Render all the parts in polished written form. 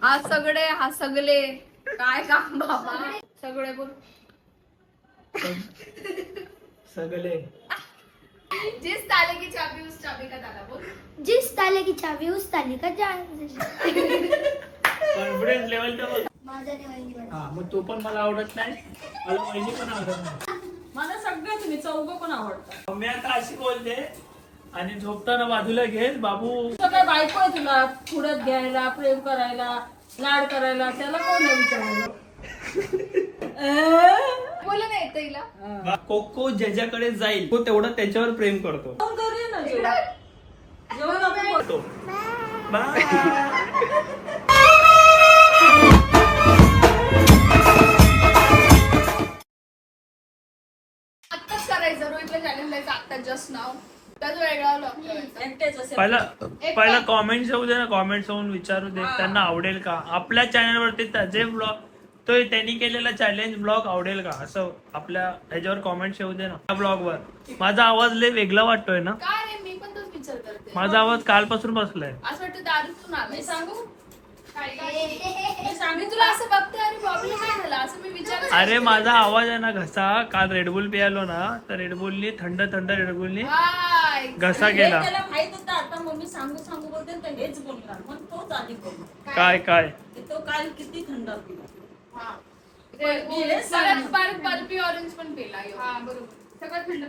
हा सगळे हा सगळे काय काम बाबा सगळे बोल सगळे जिस ताले की चाबी उस चाबी का ताला बोल जिस ताले की चाबी उस ताले का कॉन्फिडन्स लेवल तर बघ. माझा नाही. हा मग तो पण मला आवडत नाही, मला वहिनी पण आवडत नाही. मला सगळे तुम्ही चौघं पण आवडतात. मम्मी आता अशी बोलते आणि झोपताना बाजूला घे बाबू. तुझं काय बायको आहे तुला पुढत घ्यायला, प्रेम करायला, लाड करायला, त्याला कोण आहे विचारायला? बोल नाही येत हिला कोको ज्याच्याकडे जाईल तो तेवढं त्याच्यावर प्रेम करतो. फोन करूया ना जेवण आपण करतो. बाय. आत्ताच करायचं रोहितला चॅलेंज द्यायचं आत्ता जस्ट नाव त्याच वेगळा ब्लॉग करायचा एकटेच असेल. पहिला कॉमेंट्स येऊ दे ना, कॉमेंट्स होऊन विचारू दे त्यांना आवडेल का आपल्या चॅनलवरती त्याचे ब्लॉग तो त्यांनी केलेला चॅलेंज ब्लॉग आवडेल का असं आपल्या ह्याच्यावर कॉमेंट्स येऊ दे ना. त्या ब्लॉग वर माझा आवाज लय वेगळा वाटतोय ना. काय रे मी पण तोच विचार करते माझा आवाज कालपासून बसलाय. असं वाटतं दारूतून आलाय मी सांगू मी तुला असं बघते अरे प्रॉब्लेम काय झाला असं मी विचार अरे माझा आवाज आहे ना घसा काल रेडबुल पियालो ना तर रेडबुलनी थंड रेडबुलनी हाय घसा गेला. त्याला माहित होतं आता मम्मी सांगू बोलते तर हेच बोलणार मग तोच आधी बोलणार. काय तो काल किती थंड पिला. हा मी हेच सांगणार. परत बर्फी ऑरेंज पण पेला हा बरोबर सगळं थंड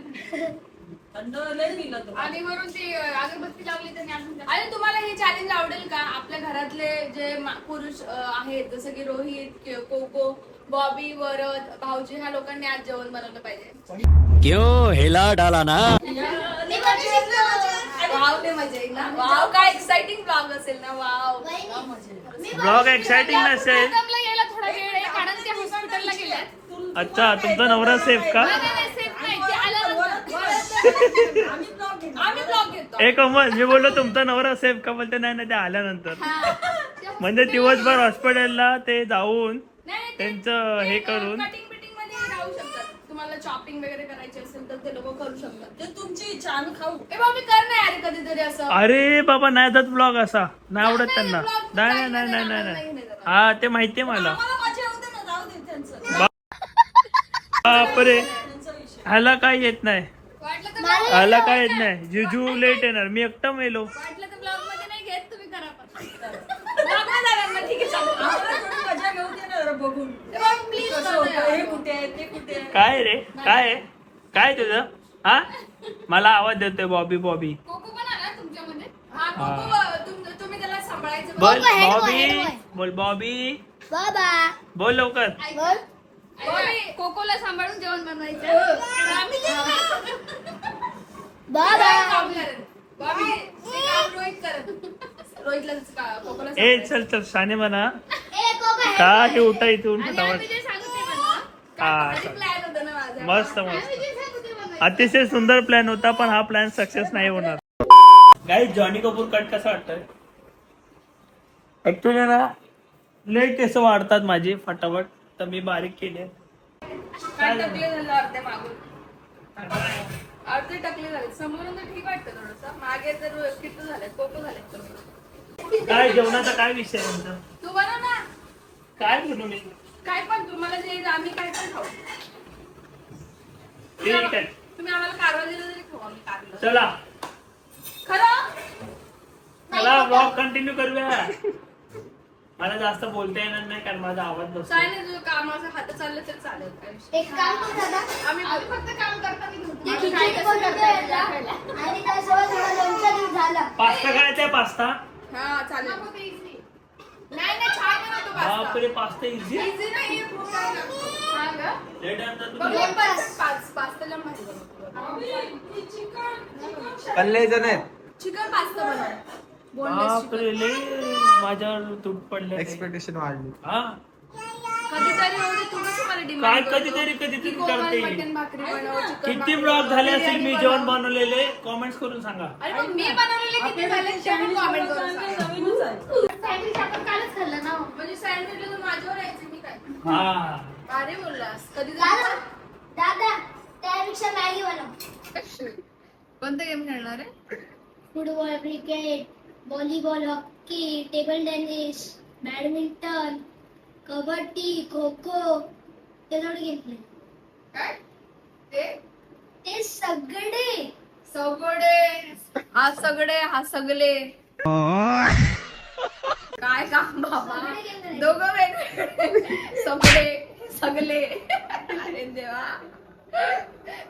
थंड लय पिला तो. आणि वरून ती अगरबत्ती लावली त्यांनी अजून अरे तुम्हाला हे चॅलेंज आवडेल का आपल्या घरातले जे पुरुष आहेत जसं की रोहित कोको बॉबी वरद भाऊजी ह्या लोकांनी आज जेवण बनवलं पाहिजे क्यों हिला डाला ना. वाव ते मजा येईल ना वाव काय एक्साइटिंग ब्लॉग असेल ना वाव ब्लॉग एक्साइटिंग नसेल. प्रीतमला यायला थोडा वेळ आहे कारण ते हॉस्पिटलला गेल्यात अच्छा तुमचा नवरा सेफ का. आम्ही ब्लॉग घेतो एक मी बोललो तुमचा नवरा सेफ का बोलते नाही ना ते आल्यानंतर म्हणजे दिवसभर हॉस्पिटलला ते जाऊन त्यांचं हे करून कटिंग बिटिंग मध्ये राहू शकतात तुम्हाला चॉपिंग वगैरे करायची असेल तर ते लोक करू शकतात ते तुमची इच्छा आम्ही खाऊ. ए बाबा मी कर ना यार कधीतरी असं अरे बाबा नाही जात ब्लॉग असा नाही आवडत नाही, त्यांना. vlog नाही नाही, नाही नाही नाही, नाही नाही, नाही नाही. हा ते माहितीये मला. आम्हाला मजा येऊ दे ना जाऊ दे त्यांचं. बापरे त्यांचा विषय. ह्याला काय येत नाही. वाटलं तर ह्याला काय येत नाही. जिजू लेट येणार मी एकटा मेलो. वाटलं तर ब्लॉग मध्ये नाही घेत तुम्ही करा पण Vlog मध्ये आला ना, ठीक आहे चालेल आम्हाला थोडी मजा घेऊ दे ना जरा बघून. प्लीज कसं होतं, हे कुठे आहे ते कुठे आहे. काय रे काय तुझं हा मला आवाज देतोय बॉबी कोको पण आला तुमच्यामध्ये हा कोको तुम्ही त्याला सांभाळायचं बोल head boy, Bobby head boy. बोल बॉबी बाबा बोल लवकर. बोल बॉबी कोकोला सांभाळून जेवण बनवायचं आम्ही बाबा बॉबी ते काम रोहित करत रोहितला कोकोला ए चल शाने म्हणा ए कोको हेड का हे उठा इथे उठा आणि आवाज. आम्ही जे सांगते ना हा प्लॅन होता ना माझा मस्त आम्ही मस्त जे सांगते बनवायचं. अतिशय सुंदर प्लॅन होता पण हा प्लॅन सक्सेस नाही होणार. गाईस जॉनी कपूर कट कसा वाटतोय. ऍक्च्युली ना लय केस वाढतात माझी फटाफट तर मी बारीक केले. काय टकले झालं अर्धे मागून अर्धे टकले झाले समोरून तर ठीक वाटतं थोडस मागे तर किट्ट झाले कोको झाले. काय जेवणाचा काय विषय आहे तुमचा. तू बनव ना काय बनू मी काय पण तुम्हाला जे आम्ही काय पण खाऊ ठीक आहे तुम्ही आम्हाला कारवा दिलं तरी खाऊ आम्ही कारलं चला खरं चला ब्लॉग कंटिन्यू करूया. मला जास्त बोलता येणार नाही कारण माझा आवाज बसतो. काय नाही तुझं काम असं हात चाललं तर चालेल काय विषय. एक काम कर दादा आम्ही फक्त काम करता मी धुतो. ते आम्ही काय खिचडी कसं पण करता येईल करता दाखवायला. आणि त्यासोबत थोडा लोणचं देऊन झाला. पास्ता करायचा पास्ता. हा चालेल नाही नाही छान बनवतो पास्ता बापरे पास्ता इझी इझी नाही आहे, खूप time लागतो. हा का? लेट आणता बघ, तुम्ही. एक पास्ताला माहिती बनवतो. कल्ले जण आहेत. चिकन पास्ता बनव बोनलेस चिकन बापरे लय माझ्यावर तूट पडले. एक्सपेक्टेशन वाढली. हा कधीतरी एवढी तू कसं मला काय डिमांड कधीतरी कोमल करते. मटण भाकरी बनव चिकन किती ब्लॉग झाले असेल मी जेवण बनवलेले कॉमेंट्स करून सांगा. अरे पण मी बनवलेले किती झाले ते पण कमेंट करून सांगा. नवीनच आहे. सँडविच आपण कालच खाल्लं ना म्हणजे सँडविचला तू माझ्यावर यायचं मी काय हा भारी बोललास कधी दादा दादा त्यापेक्षा मॅगी बनव. कोणता गेम खेळणार आहे football cricket volleyball hockey table tennis badminton, kabaddi, kho kho ते थोडे घेतले. काय ते ते सगळे सगळे हा सगळे काय काम बाबा दोघं वेगळे सगळे अरे देवा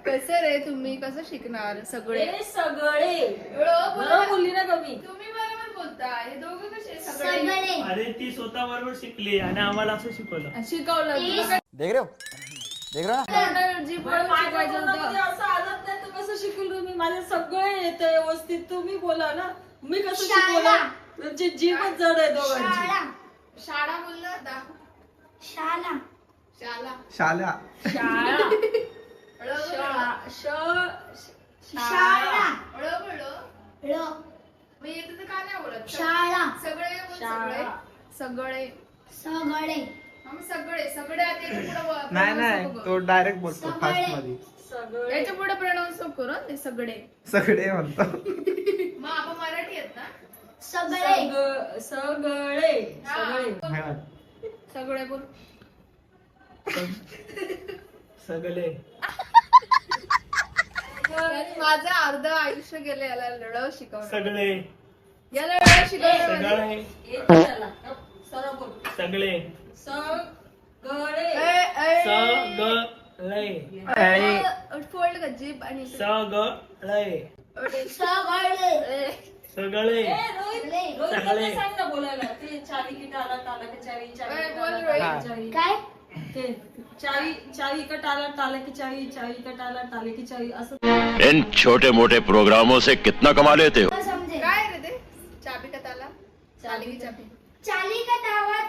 कसं रे तुम्ही कसं शिकणार सगळे हे सगळे एवढं बरोबर बोला. बोलली ना कमी. तुम्ही बरोबर बोलता हे दोघं कसे सगळे सगळे अरे ती स्वतः बरोबर शिकली आणि आम्हाला असं शिकवलं. शिकवलं तुला काय देख रहे हो देख रहे हो ना? तोंडावर जीभ वळून माझ्या शिकवायचं तोंडामध्ये होतं असं आलत नाही तर कसं शिकलो मी? माझे सगळे येतं व्यवस्थित. तुम्ही बोला ना, मी कसं शाळा. शिकवलं? तुमची जीवच जड आहे दोघांची. शाळा शाळा बोलला होता शाळा शाळा शाळा शाळा शाळा बोलो ळ मी येतं तर का नाही बोलत शाळा सगळे बोल, शाळा. सगळे सगळे सगळे आता याच्या पुढे नाही नाही तो डायरेक्ट बोलतो सगळे. फास्ट मध्ये सगळे याच्या पुढे प्रणाऊन्स करू ते सगळे सगळे म्हणतो. मग आपण मराठी आहेत ना सगळे सगळे हा. सगळे सगळे बोल सगळे माझं अर्ध आयुष्य गेलं याला लढव शिकवलं सगळे याला लढव शिकवलं सगळे येतं त्याला. सरळ बोल. सगळे सगळे सगळे फोल्ड का जीप आणि सगळे सगळे सगळे ए, रोहित, रोहित सगळे. त्यांना सांग ना बोलायला. ते चावी की टाला, टाला की चावी, चावी की बोल, टाला, रोहित. टाला की चावी. काय ते चावी, चावी का टाला, टाला की चावी, चावी का टाला, टाले की चावी असं. इन छोटे मोटे प्रोग्रामों से कितना कमा लेते हो? तो समजे काय रे ते चाबी का ताला चाली की चाबी चाली का दावत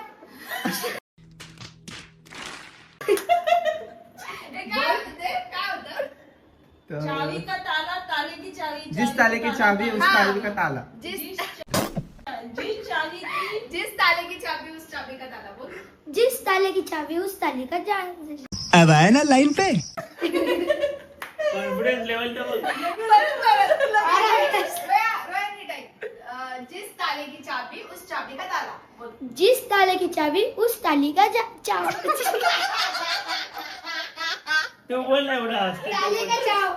हे काय होतं ते? काय होतं चावी का ताला, ताले की चावी, जिस ताले की चाबी उस हाँ. ताले का ताला. जिस जिस चावी की जिस ताले की चाबी उस चाबी का ताला बोल जिस ताले की चाबी उस ताले का जा अब आए ना लाइन पे. कॉन्फिडन्स लेवल तर बघ. जिस ताले की चाबी उस चाबी का ताला बोल जिस ताले की चाबी उस ताली का चाव तू बोल ना एवढा ताले का चाव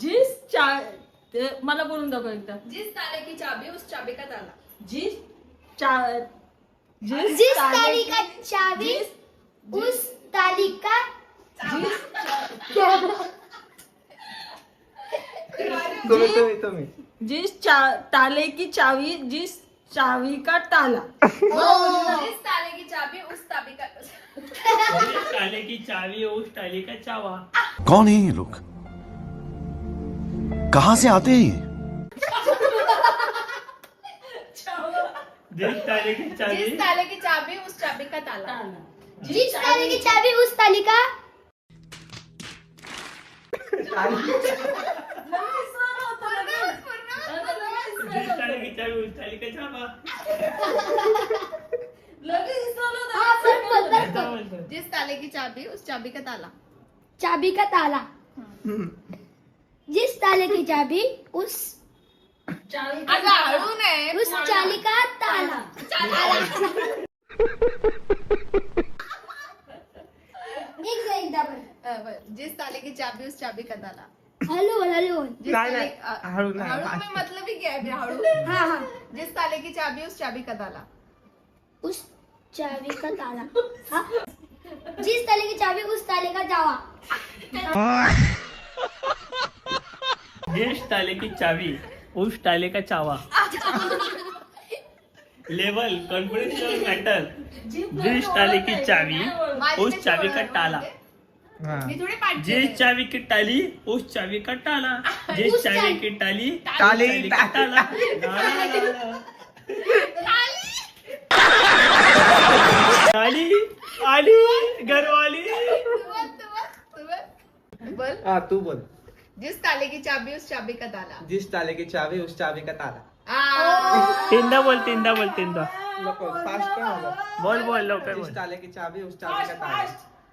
जिस चा ते मला बोलून दाखव एकदा. जिस ताले की चाबी उस चाबी का ताला जिस चा जिस ताली का चाबी उस ताली का तुम्ही जिस ताले की चावी, जिस चावी का ताला. जिस ताले की चाबी उस ताबी का ताले की चावी उस ताले का चावा. कौन है ये लोग? कहाँ से आते हैं ये? जिस ताले की चावी जिस ताले की चाबी उस चाबी का ताला जिस ताले की चाबी उस ताली का जिस ताले की चावी उस ताले का चावा. हाँ पर काय बोलतो? जिस ताले की चाबी उस चाबी का ताला चाबी का ताला जिस ताले की चाबी उस अगं हळू नाही उस चाली का ताला एकदा पण जिस ताले की चाबी उस चाबी का ताला हॅलो हॅलो जिस नाही, ताले नाही. हळू नाही. हळू में मतलब ही क्या है हळू हाँ हाँ जिस ताले की चाबी उस चाबी का ताला उस चाबी का ताला हाँ जिस ताले की चाबी उस ताले का जावा जिस ताले की चावी उस ताले का चावा. Level confidence level matter. जिस ताले की चावी उस चावी का ताला. हा. मी थोडी पाठ जिस चावी की टाली उस चावी का टाला. जिस उस चावी चावी- की टाली टाली, उस चावी का टाला. टाली आली घरवाली. बोल हा तू बोल. जिस ताले की चाबी उस चाबी का ताला जिस ताले की चावी उस चावी का ताला. तीनदा बोल तीनदा बोल तीनदा नको फास्ट का होगा. बोल बोल लवकर जिस बोल. ताले की चावी उस चावी का ताला.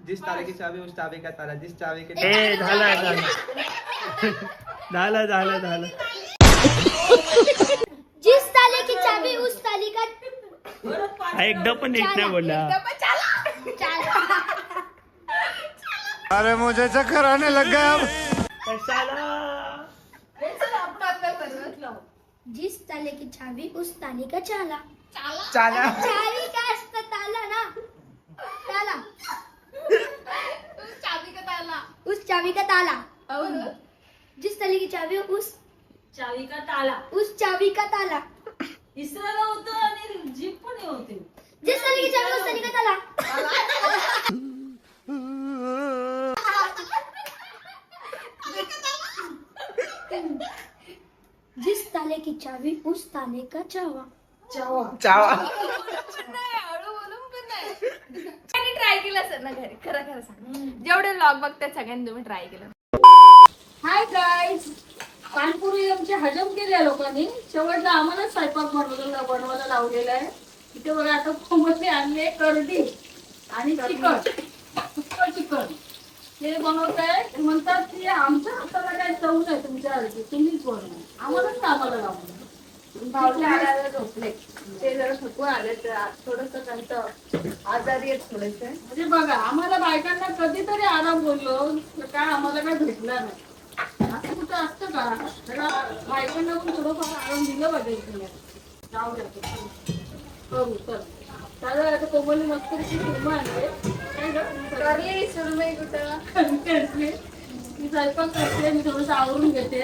जिस ताले की चावी उस चावी का ताला. जिस चावी की ए झालं झालं झालं झालं झालं. जिस ताले की चाबी उस ताली का हा एकदा पण नीट नाही बोलला. अरे मुझे चक्कर आने लग गया अब. कशाला जिस ताले की चावी उस ताले का चाला. चाला. चावी काय असतं ताला ना. ताला. चावी का ताला. उस चावी का ताला. जिस ताले की चावी उस चावी का ताला. उस चावी का ताला. इसराला होतं आणि जीप पण हे होते. जिस ताले की चावी उस ताले का ताला. जिस ताले की चावी उस ताले का चावा. चावा. हळू बोलून पण नाही ट्राय केलं असेल ना घरी. खरं खरं सांग. जेवढे व्लॉग बघतात सगळ्यांनी तुम्ही ट्राय केलं. हाय गाईज, पानपुरी आमची हजम केल्या लोकांनी. शेवटला आम्हाला स्वयंपाक बनवायला लावलेला आहे. इथे बघा आता कोंबडी आणले करडी आणि चिकन हे बनवत आहे. म्हणतात की आमच्या हाताला काही चव नाही तुमच्या हाती, तुम्हीच बनवा. आम्हालाच कामाला लावलं. भाऊला आल्याला झोपले ते जरा थकून आले तर थोडस त्यांचं आजारी आहेत थोडेसे. म्हणजे बघा आम्हाला बायकांना कधीतरी आराम बोललो काय आम्हाला काय भेटला नाही. असं कुठं असतं का? जरा बायकांना पण थोडंफार आराम दिलं पाहिजे. जाऊ द्या करू चल. दादा आता कोमलने मस्त कुर्मा आणले. काय करली सुरमई कुठं करते मी स्वयंपाक करते. मी थोडंसं आवरून घेते.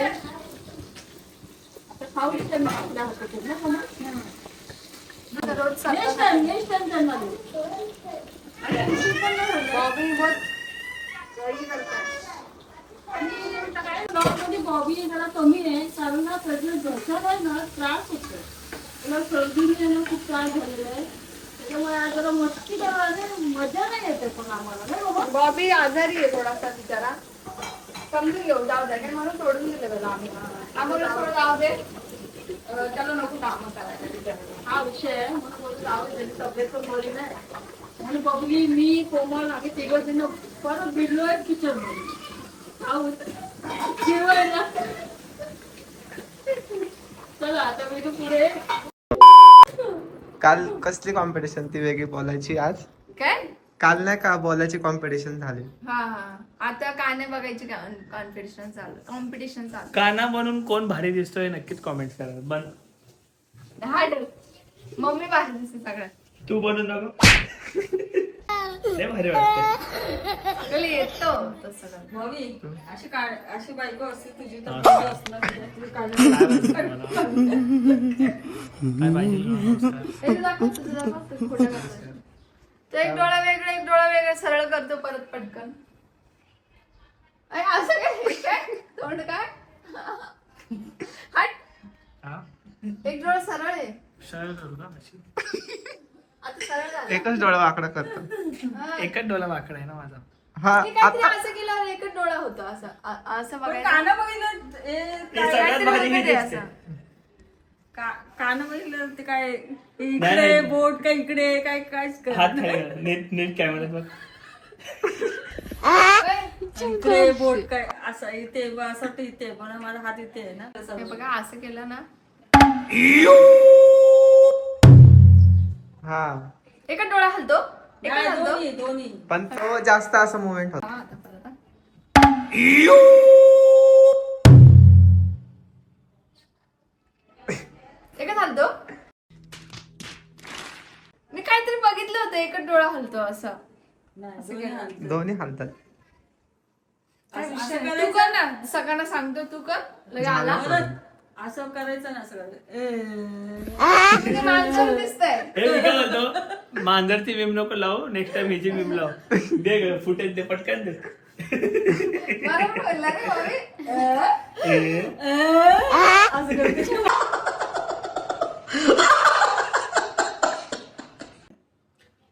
आता खाऊ देते मी आपल्या हातातून ना कोमल. रोज नेक्स्ट टाइम त्यांना देऊ. बॉबी बहुत काही करतात. आणि काय ब्लॉगमध्ये बॉबी जरा कमी आहे कारण ना त्याच्या घशाला ना त्रास होतो. त्याला सर्दीने ना खूप त्रास झालेला आहे. त्याच्यामुळे आज जरा मस्ती करायला मजा नाही येते पण आम्हाला नाही बाबा. बॉबी आजारी आहे थोडासा बिचारा. समजून घेऊ जाऊ द्या काय म्हणून सोडून दिले त्याला आम्ही. आम्हाला सोडून जाऊ दे त्याला नको काम करायला. हा विषय आहे म्हणून बोलतो जाऊ दे, त्याची तब्येत पण बरी नाही. आणि बबली मी कोमल आम्ही तिघं जण परत भिडलोय किचन मध्ये. जेवायला चला आता मी पुढे. काल कसली कॉम्पिटिशन ती वेगळी बोलायची आज. काय काल नाही का बोलायची कॉम्पिटिशन झाली. हा आता गाणे बघायची कॉम्पिटिशन चालू. काना बनून कोण भारी दिसतोय नक्कीच कॉमेंट करा. हा मम्मी भारी दिसते सगळ्यात. तू बनून नको. लय भारी वाटतं. येतो तसं. बॉबी अशी बायको असते तुझी तर हा. बरी असणार तुझी काळजी. काय पाहिजे? हे दाखव, तुझं दाखव, तू खोटं करतोय. तो एक डोळा वेगळा सरळ करतो परत पटकन. अरे असं काय तोंड काय हट. हा? एक डोळा सरळ आहे. सरळ करू का अशी? आता सरळ झाला. एकच डोळा वाकडा करतो. हा. एकच डोला वाकडा आहे ना माझा. हा मी काहीतरी आता असं केल्यावर एकच डोळा होतो असं असं पण बघायचं. काना बघितलं हे सगळ्यात काहीतरी भारी हे वगैरे दिसते. असं. कान बघितलं ते काय नाही, इकडे नाही. बोट काय इकडे काय कायच हात करत खाली करा. नीट कॅमेरा बघ. इकडे बोट काय असं इथे असं वाटतं इथे पण माझा हात इथे आहे ना तसं हे बघा असं केलं ना हा एकच डोळा हलतो. एकच नाही, हलतो. दोन्ही पण तो जास्त असं मुवमेंट होतो. हा, आता परत, हा. एकच हलतो. मी काहीतरी बघितलं होतं एकच डोळा हलतो असं. नाही, दोन्ही हात. दोन्ही हालतात. काय असं विषय नाही. करायचं? तू कर ना सगळ्यांना सांगतो तू कर लगे आला. परत असं करायचं ना सगळं तुझं माणसं दिसतंय. हे मी काय म्हणतो मांजरची विम नको लावू. नेक्स्ट टाइम हिची विम लाव. दे फुटेज दे पटकन दे. बरोबर बोलला रे बाबी. असं करते.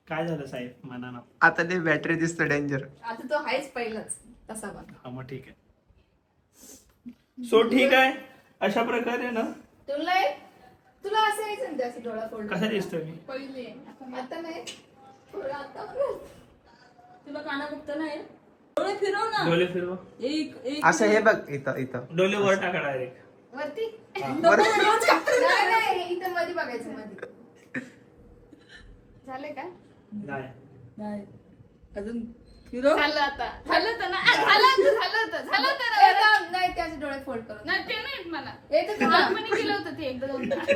काय झालं साहेब मनानं? आता ते बॅटरी दिसतं डेंजर. आता तो आहेच पहिलाच तसा बघ. हा मग ठीक आहे. सो ठीक आहे. अशा प्रकारे ना तुला असं नाही समजा असं डोळा फोड कसा दिसतोय मी? पहिले आता नाही थोडं आता तुला काना बघता नाही डोळे फिरव ना. डोले फिरवा. एक असं हे बघ इथं इथं डोले वर टाका डायरेक्ट. वरती वर- नाही इथं मध्ये बघायचं मध्ये. झाले का नाही नाही अजून हिरो झालं आता झालं होतं ना झालं होतं ना. नाही त्याचे डोळे फोल्ड करून नाही ते नाही मला येतं तुला? लहानपणी केलं होतं ते एकदा दोनदा तू कर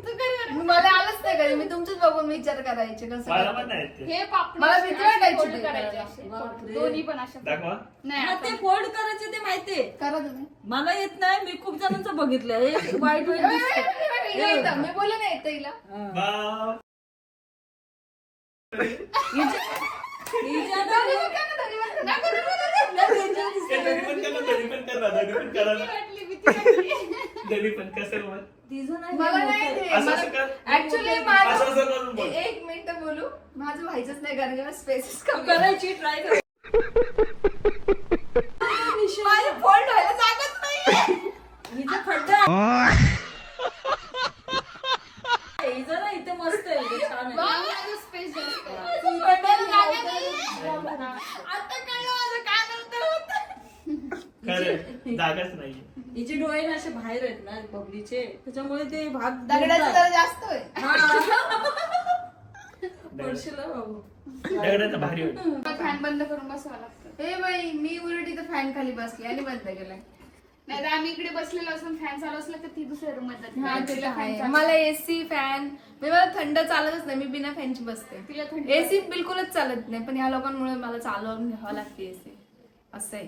बरं. मला आलंच नाही कधी मी तुमचंच बघून विचार करायचे कसं मला काय. पण नाही ते. हे पापड मला भीती वाटायची fold ते करायचे करायला. असे. बापरे. दोन्ही पण अशा दाखवा नाही हा, ते आता- फोल्ड करायचे ते माहितीये करा तुम्ही मला येत नाही मी खूप जणांचं बघितलं हे वाईट वाईट दिसतं. हिला येतं. मी बोलले नाही येतं हिला हा. बाप. हिच्या ना- लय danger दिसतं. हे दोन्ही पण करा, दोन्ही पण करा, दोन्ही पण करा ना. भीती वाटली. दोन्ही पण कसं बोल. तिचं नाही मला नाही होत. ते. असं असं कर. ऍक्च्युली असं असं करून बोल. एक मिनिट बोलू माझं व्हायचंच नाही कारण की स्पेसेस तू कमी आहे. करायची ट्राय कर माझे फोल्ड व्हायला जागच नाही हिचं खड्डा हिचं ना इथे मस्त आहे इथे छान आहे माझं space जास्त आहे. आता कळलं माझं काय नव्हतं होत. खरं जागाच नाही हिचे डोळे ना असे बाहेर आहेत ना बबलीचे त्याच्यामुळे ते भाग दगडाचं दिसतात. जरा जास्त होय पडशील हं बाबू दगडाचं भारी होईल. फॅन बंद करून बसावं लागतं हे बाई मी उलट इथं फॅन खाली बसली आणि बंद केलाय नाही तर आम्ही इकडे बसलेलो असून फॅन चालू असला तर ती दुसऱ्या रूम मध्ये हा जाते. ते तिला तर fan आहे. चालू- मला एसी फॅन मला थंड चालतच नाही मी बिना फॅनची बसते तिला थंडी एसी बिलकुलच चालत नाही पण ह्या लोकांमुळे मला चालवून घ्यावं लागते एसी असं आहे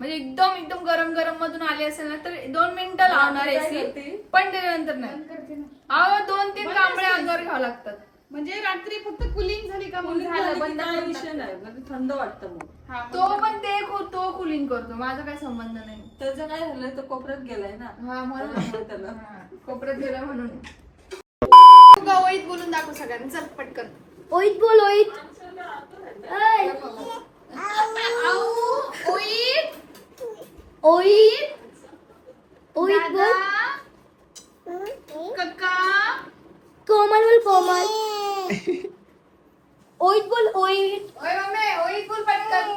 म्हणजे एकदम एकदम गरम गरम मधून आली असेल ना तर 2 मिनिटं लावणार काय एसी करते? पण त्याच्यानंतर नाही बंद करते ना. अहो 2-3 कांबळे अंगावर घ्यावं लागतात म्हणजे रात्री फक्त कुलिंग झाली का मग झालं झालं बंद काय करून विषय टाकते. नाही म्हणजे थंड वाटतं मग हा, मग तो पण तो कुलिंग करतो माझा काय संबंध नाही त्याचं काय झालंय तो कोपऱ्यात गेलाय ना हा म्हणून त्यामुळे त्याला हा, कोपऱ्यात गेला म्हणून गवळीत बोलून दाखव सगळ्यांनी चल पटकन ओईत बोल ओईत ओईत ओईत ओईत बोल कक्का कोमल बोल कोमल ओईत बोल ओईत ओय मम्मी ओईत बोल पटकन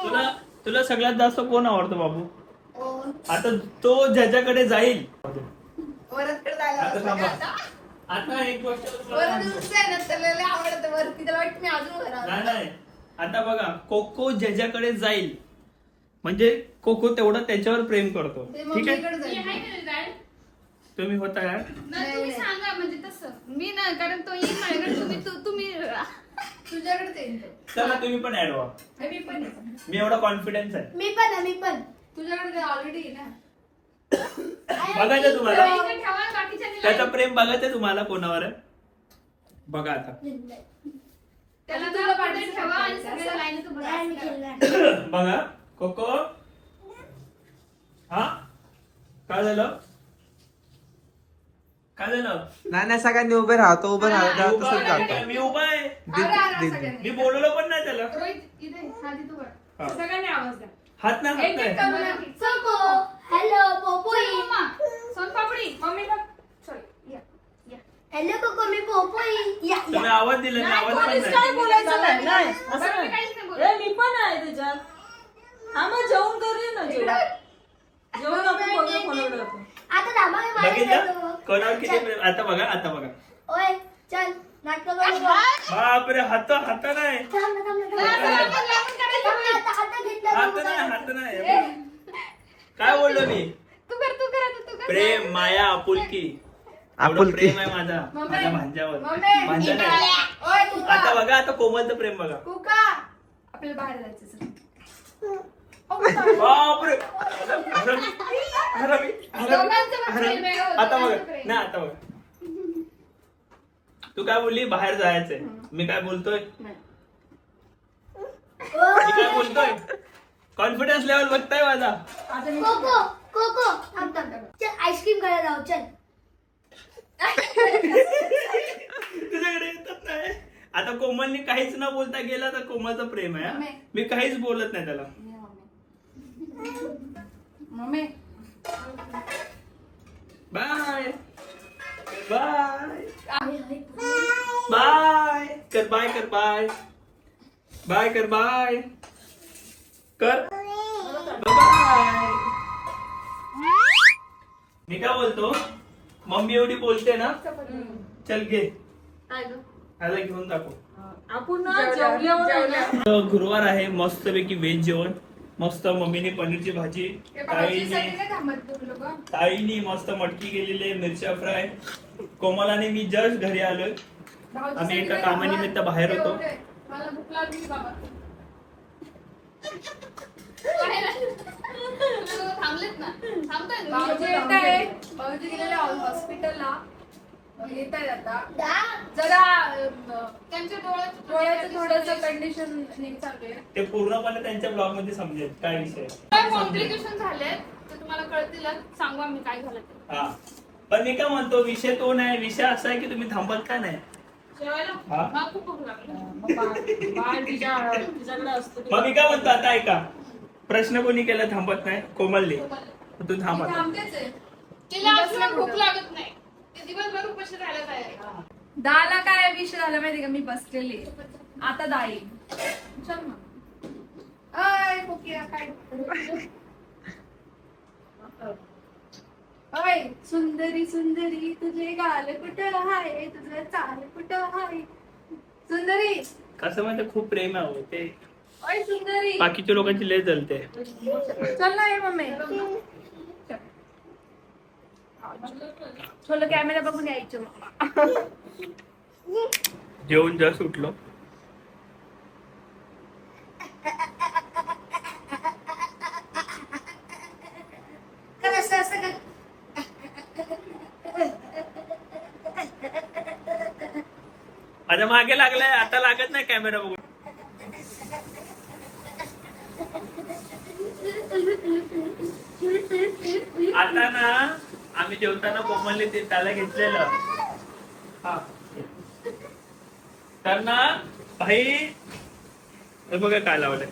तुला तुला सगळ्यात जास्त कोण आवडतो बाबू आता तो ज्याच्याकडे जाईल वरदकडे जायला आता बसला थांबा. का आता? आता एक गोष्ट तुला वरद सांगतो. उंच आहे ना त्याला लय आवडतं वरती त्याला वाटतं मी अजून वर आलो. नाही नाही आता बघा कोको ज्याच्याकडे जाईल म्हणजे कोको तेवढं त्याच्यावर प्रेम करतो ते ठीक आहे मम्मीकडे मी जाईल. आहे का dad? तुम्ही होता काय नाही तुम्ही सांगा म्हणजे तसं मी ना कारण तो येईल माझ्याकडे तुम्ही तुझ्याकडे ते येईल तो. चला तुम्ही पण ऍड व्हा आणि मी पण आहे. मी एवढा कॉन्फिडन्स आहे मी पण तुझ्याकडे ते ऑलरेडी ना बघायचं तुम्हाला इकडे ठेवा बाकीच्या त्याचं प्रेम बघायचं तुम्हाला कोणावर आहे बघा आता त्याला तुला पाठवून ठेवा आणि सगळ्या लाईन बघा बघा कोको हा काय झालं काय झालं नाही नाही सगळ्यांनी उभे राहा तो उभे राहा मी उभा तसंच आहे, जातो मी उभा आहे आरा सगळ्यांनी मी बोललो पण नाही त्याला रोहित इथे हा तिथं बघ हा. सगळ्यांनी आवाज द्या हात ना हात एक एक नाही करून ना. कोको हॅलो पोपोई चल मम्मा सोनपापडी मम्मी बघ चल या या हॅलो कोको मी पोपोई या तुम्ही आवाज दिला नाही आवाज पण कोणीच काय नाही बोलायचं नाही नाही असं बरं, मी नाही. काहीच नाही बोलत. ए, मी पण आहे त्याच्यात हा मग जेवण करूया ना जेवण आपण बघूया कोणाकडे जातो. आता थांबा मी माझ्या बघितलं जातो. कोणावर किती प्रेम आता बघा आता बघा ओय चल नाटक करू बापरे हात हात नाही हात नाही हात नाही काय बोललो मी तू कर आता, तू कर प्रेम माया आपुलकी एवढं आपुलकी. प्रेम आहे माझा माझ्या भांज्यावर भांजा नाही आता बघा आता कोमलचं प्रेम बघा कुका आपल्याला बाहेर जायचं चल. बापरे दोघांचं पण प्रेम आहे, हो, आता बघा दोघांचं प्रेम. नाही आता बघा तू काय बोलली बाहेर जायचंय मी काय बोलतोय मी काय बोलतोय कॉन्फिडन्स लेवल बघताय माझा कोको कोको थांब थांब थांब. चल आईस्क्रीम खायला जाऊ चल तुझ्याकडे येतच नाही आता कोमलने काहीच न बोलता गेला तर कोमलचं प्रेम आहे हा. मी काहीच बोलत नाही त्याला मम्मी बाय बाय बाय कर बाय कर बाय बाय कर बाय कर बाय मी काय बोलतो मम्मी एवढी बोलते ना चल घे काय ग ह्याला घेऊन दाखव. आपण ना जेवल्यावर आहे ना, गुरुवार आहे, मस्तपैकी व्हेज जेवण. मस्त मम्मीने पनीरची भाजी, ताईनी मस्त मटकी केलेली आहे, मिरच्या फ्राय. कोमलाने मी जस्ट घरी आलोय. आम्ही एका कामानिमित्त बाहेर होतो. मला भूक लागली बाबा. थांबलेत ना, थांबताय भाऊजी येत आहे. भाऊजी गेलेले हॉस्पिटलला, येत आहेत आता. जरा त्यांच्या डोळ्याचं थोडंसं कंडिशन चालू आहे. ते पूर्णपणे त्यांच्या ब्लॉग मध्ये समजेल काय विषय. काय कॉम्प्लिकेशन झाले तर तुम्हाला कळतीलच. सांगू आम्ही काय झालं ते. हा, पण मी काय म्हणतो, विषय तो नाही. विषय असा आहे की तुम्ही थांबत का नाही. जेवायला हा? मला खूप भूक लागली. बाळ तिच्याकडे असतो. मग मी काय म्हणतो, आता ऐका, प्रश्न कोणी केला थांबत नाही? कोमलने. तू थांब आता. थांबतेच आहे. तिला असं भूक लागत नाही. ते दिवसभर उपाशी राहायला तयार आहे. दाला काय विषय झाला माहिती का, मी बसलेली आहे. आता दाई चल ना. अय कोकिया काय अय सुंदरी सुंदरी तुझे गाल कुठं हाय, तुझं चाल कुठं हाय सुंदरी. कसं माहिती, खूप प्रेम आहे ते. अय सुंदरी बाकीच्या लोकांची लय जलते. चल ना ये मम्मी. चलो कॅमेरा बघून यायचं मग. जेवून जस्ट उठलो. माझ्या मागे लागलाय, आता लागत नाही कॅमेरा बघून. आता ना आम्ही जेवताना कोमलने ते त्याला घेतलेलं. हा, तर ना भाई हे बघा काय लावलंय.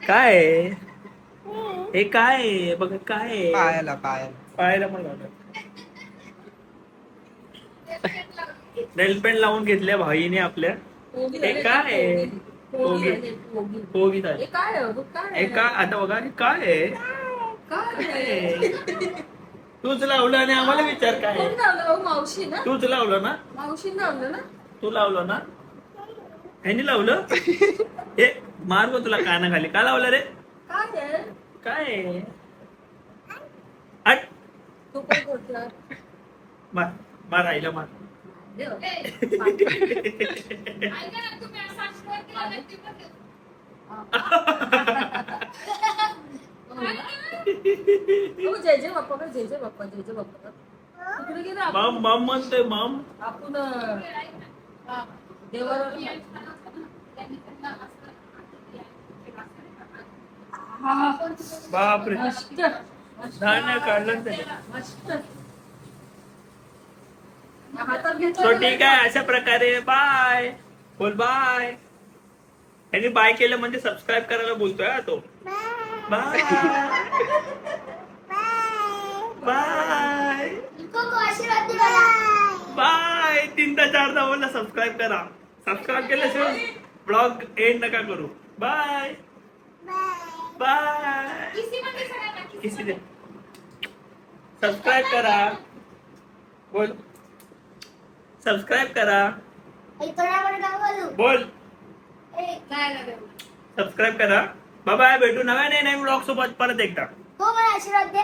काय आहे? हे काय आहे? बघा काय आहे? पायाला पायाला पण लावलं. नेल पेंट लावून घेतल्या भाईने आपल्या. हे काय आहे? पोगी पोगी झाली. हे काय हे काय आता बघा, हे काय आहे? काय आहे? तूच लावलं आणि आम्हाला विचार काय आहे? कोण लावलं? मावशी ना, तूच लावलं ना? मावशीने लावलं ना. तू लावलं ना? ह्यानी लावलं? हे मार गो तुला कानाखाली. का लावलं रे? काय आहे? काय आहे? हट. तू पण कुठला? मार मार राहिलं मार. ऐका ना, तुम्ही असा आशीर्वाद दिला ना, ती पण देतो. हो, जय जय बाप्पा कर, जय जय बाप्पा, जय जय बाप्पा कर. तिकडे गेलं आपण. मम मम म्हणतोय मम. आपण हा. देवावर बापरे, मस्त धान्य काढलं त्याने. मस्त. हातात घेतलं. सो ठीक आहे, अशा प्रकारे बाय बोल. बाय. यांनी बाय केलं म्हणजे सबस्क्राईब करायला बोलतोय हा तो. Bye bye bye. 3दा 4दा बोलला सबस्क्राईब करा. सबस्क्राईब केल्याशिवाय ब्लॉग एंड नका करू. Bye bye. किसी पण दे सगळ्यांना, किसी किसी दे. सबस्क्राईब करा. बोल. सबस्क्राईब करा. बोल. सबस्क्राईब करा. Bye bye. भेटू नव्याने नवीन ब्लॉग सोबत परत एकदा. हो मला आशीर्वाद दे.